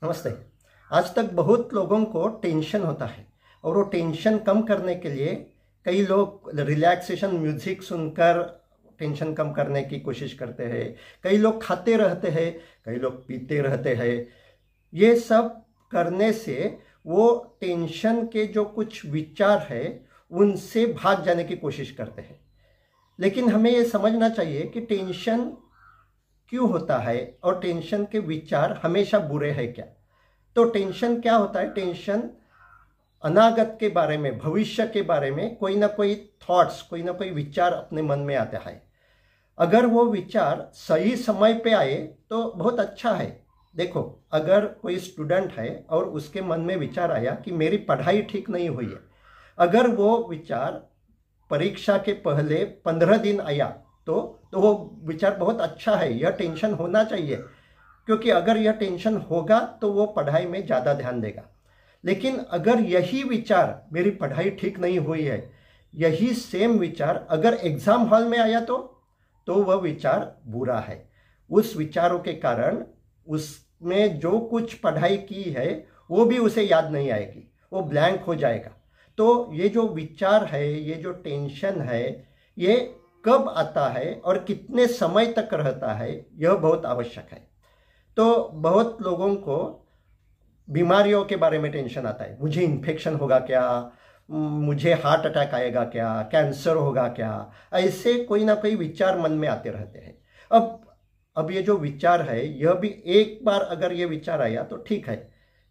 नमस्ते। आज तक बहुत लोगों को टेंशन होता है और वो टेंशन कम करने के लिए कई लोग रिलैक्सेशन म्यूजिक सुनकर टेंशन कम करने की कोशिश करते हैं। कई लोग खाते रहते हैं, कई लोग पीते रहते हैं। ये सब करने से वो टेंशन के जो कुछ विचार है उनसे भाग जाने की कोशिश करते हैं। लेकिन हमें ये समझना चाहिए कि टेंशन क्यों होता है और टेंशन के विचार हमेशा बुरे हैं क्या। तो टेंशन क्या होता है? टेंशन अनागत के बारे में, भविष्य के बारे में कोई ना कोई थॉट्स, कोई ना कोई विचार अपने मन में आता है। अगर वो विचार सही समय पे आए तो बहुत अच्छा है। देखो, अगर कोई स्टूडेंट है और उसके मन में विचार आया कि मेरी पढ़ाई ठीक नहीं हुई है, अगर वो विचार परीक्षा के पहले 15 दिन आया तो वो विचार बहुत अच्छा है। यह टेंशन होना चाहिए, क्योंकि अगर यह टेंशन होगा तो वो पढ़ाई में ज़्यादा ध्यान देगा। लेकिन अगर यही विचार मेरी पढ़ाई ठीक नहीं हुई है, यही सेम विचार अगर एग्जाम हॉल में आया तो वह विचार बुरा है। उस विचारों के कारण उसमें जो कुछ पढ़ाई की है वो भी उसे याद नहीं आएगी, वो ब्लैंक हो जाएगा। तो ये जो विचार है, ये जो टेंशन है, ये कब आता है और कितने समय तक रहता है, यह बहुत आवश्यक है। तो बहुत लोगों को बीमारियों के बारे में टेंशन आता है। मुझे इन्फेक्शन होगा क्या, मुझे हार्ट अटैक आएगा क्या, कैंसर होगा क्या, ऐसे कोई ना कोई विचार मन में आते रहते हैं। अब ये जो विचार है, यह भी एक बार अगर ये विचार आया तो ठीक है,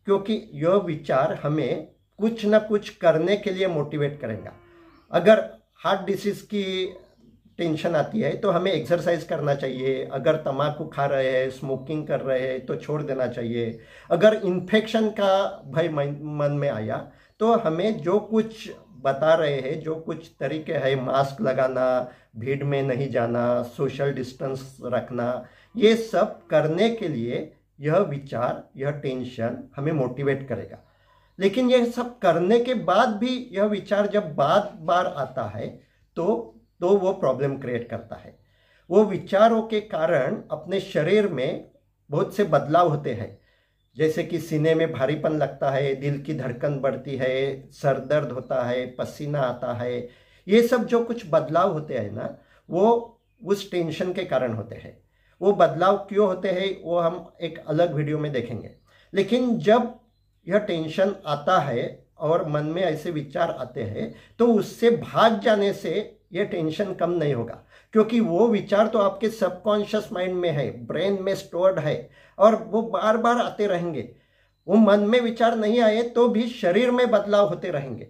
क्योंकि यह विचार हमें कुछ ना कुछ करने के लिए मोटिवेट करेगा। अगर हार्ट डिसीज की टेंशन आती है तो हमें एक्सरसाइज करना चाहिए। अगर तंबाकू खा रहे हैं, स्मोकिंग कर रहे हैं तो छोड़ देना चाहिए। अगर इन्फेक्शन का भय मन में आया तो हमें जो कुछ बता रहे हैं, जो कुछ तरीके हैं, मास्क लगाना, भीड़ में नहीं जाना, सोशल डिस्टेंस रखना, ये सब करने के लिए यह विचार, यह टेंशन हमें मोटिवेट करेगा। लेकिन यह सब करने के बाद भी यह विचार जब बार बार आता है तो वो प्रॉब्लम क्रिएट करता है। वो विचारों के कारण अपने शरीर में बहुत से बदलाव होते हैं, जैसे कि सीने में भारीपन लगता है, दिल की धड़कन बढ़ती है, सर दर्द होता है, पसीना आता है। ये सब जो कुछ बदलाव होते हैं ना, वो उस टेंशन के कारण होते हैं। वो बदलाव क्यों होते हैं वो हम एक अलग वीडियो में देखेंगे। लेकिन जब यह टेंशन आता है और मन में ऐसे विचार आते हैं तो उससे भाग जाने से यह टेंशन कम नहीं होगा, क्योंकि वो विचार तो आपके सबकॉन्शियस माइंड में है, ब्रेन में स्टोर्ड है और वो बार बार आते रहेंगे। वो मन में विचार नहीं आए तो भी शरीर में बदलाव होते रहेंगे।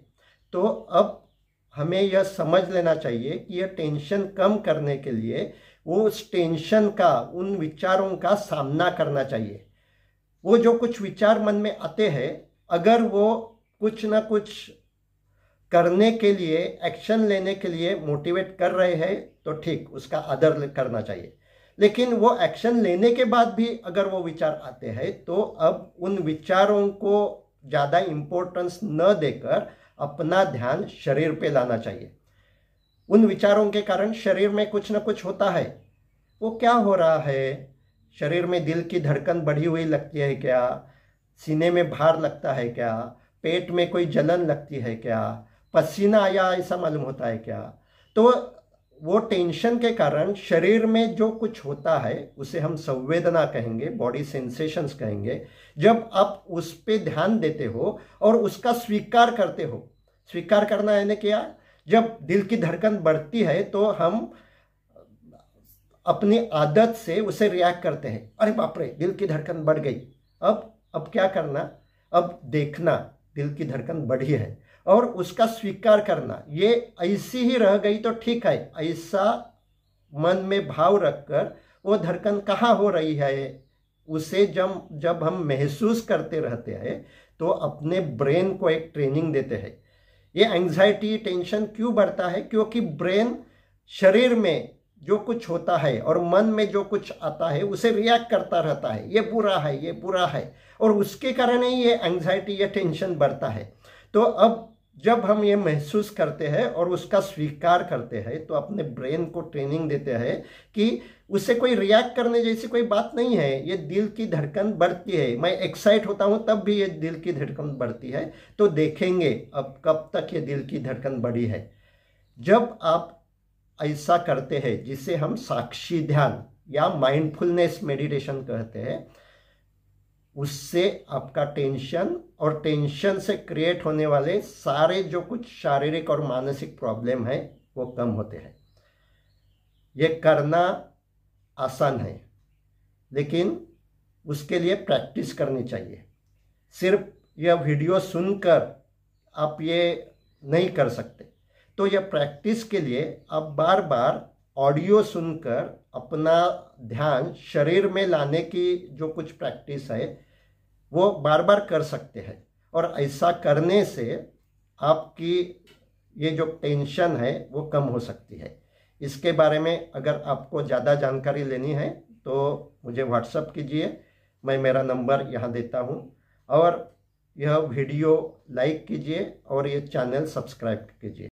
तो अब हमें यह समझ लेना चाहिए कि यह टेंशन कम करने के लिए वो उस टेंशन का, उन विचारों का सामना करना चाहिए। वो जो कुछ विचार मन में आते हैं, अगर वो कुछ ना कुछ करने के लिए, एक्शन लेने के लिए मोटिवेट कर रहे हैं तो ठीक, उसका आदर करना चाहिए। लेकिन वो एक्शन लेने के बाद भी अगर वो विचार आते हैं तो अब उन विचारों को ज़्यादा इम्पोर्टेंस न देकर अपना ध्यान शरीर पे लाना चाहिए। उन विचारों के कारण शरीर में कुछ ना कुछ होता है। वो क्या हो रहा है? शरीर में दिल की धड़कन बढ़ी हुई लगती है क्या? सीने में भार लगता है क्या? पेट में कोई जलन लगती है क्या? पसीना आया ऐसा मालूम होता है क्या? तो वो टेंशन के कारण शरीर में जो कुछ होता है उसे हम संवेदना कहेंगे, बॉडी सेंसेशंस कहेंगे। जब आप उस पे ध्यान देते हो और उसका स्वीकार करते हो, स्वीकार करना यानी क्या? जब दिल की धड़कन बढ़ती है तो हम अपनी आदत से उसे रिएक्ट करते हैं, अरे बाप रे दिल की धड़कन बढ़ गई। अब क्या करना? अब देखना दिल की धड़कन बढ़ी है और उसका स्वीकार करना। ये ऐसी ही रह गई तो ठीक है, ऐसा मन में भाव रखकर वो धड़कन कहाँ हो रही है उसे जब हम महसूस करते रहते हैं तो अपने ब्रेन को एक ट्रेनिंग देते हैं। ये एंग्जाइटी, टेंशन क्यों बढ़ता है? क्योंकि ब्रेन शरीर में जो कुछ होता है और मन में जो कुछ आता है उसे रिएक्ट करता रहता है, ये बुरा है, ये बुरा है, और उसके कारण ही ये एंग्जाइटी या टेंशन बढ़ता है। तो अब जब हम ये महसूस करते हैं और उसका स्वीकार करते हैं तो अपने ब्रेन को ट्रेनिंग देते हैं कि उससे कोई रिएक्ट करने जैसी कोई बात नहीं है। ये दिल की धड़कन बढ़ती है, मैं एक्साइट होता हूँ तब भी ये दिल की धड़कन बढ़ती है। तो देखेंगे अब कब तक ये दिल की धड़कन बढ़ी है। जब आप ऐसा करते हैं, जिसे हम साक्षी ध्यान या माइंडफुलनेस मेडिटेशन कहते हैं, उससे आपका टेंशन और टेंशन से क्रिएट होने वाले सारे जो कुछ शारीरिक और मानसिक प्रॉब्लम है वो कम होते हैं। ये करना आसान है, लेकिन उसके लिए प्रैक्टिस करनी चाहिए। सिर्फ यह वीडियो सुनकर आप ये नहीं कर सकते। तो यह प्रैक्टिस के लिए आप बार बार ऑडियो सुनकर अपना ध्यान शरीर में लाने की जो कुछ प्रैक्टिस है वो बार बार कर सकते हैं। और ऐसा करने से आपकी ये जो टेंशन है वो कम हो सकती है। इसके बारे में अगर आपको ज़्यादा जानकारी लेनी है तो मुझे व्हाट्सएप कीजिए, मैं मेरा नंबर यहाँ देता हूँ। और यह वीडियो लाइक कीजिए और ये चैनल सब्सक्राइब कीजिए।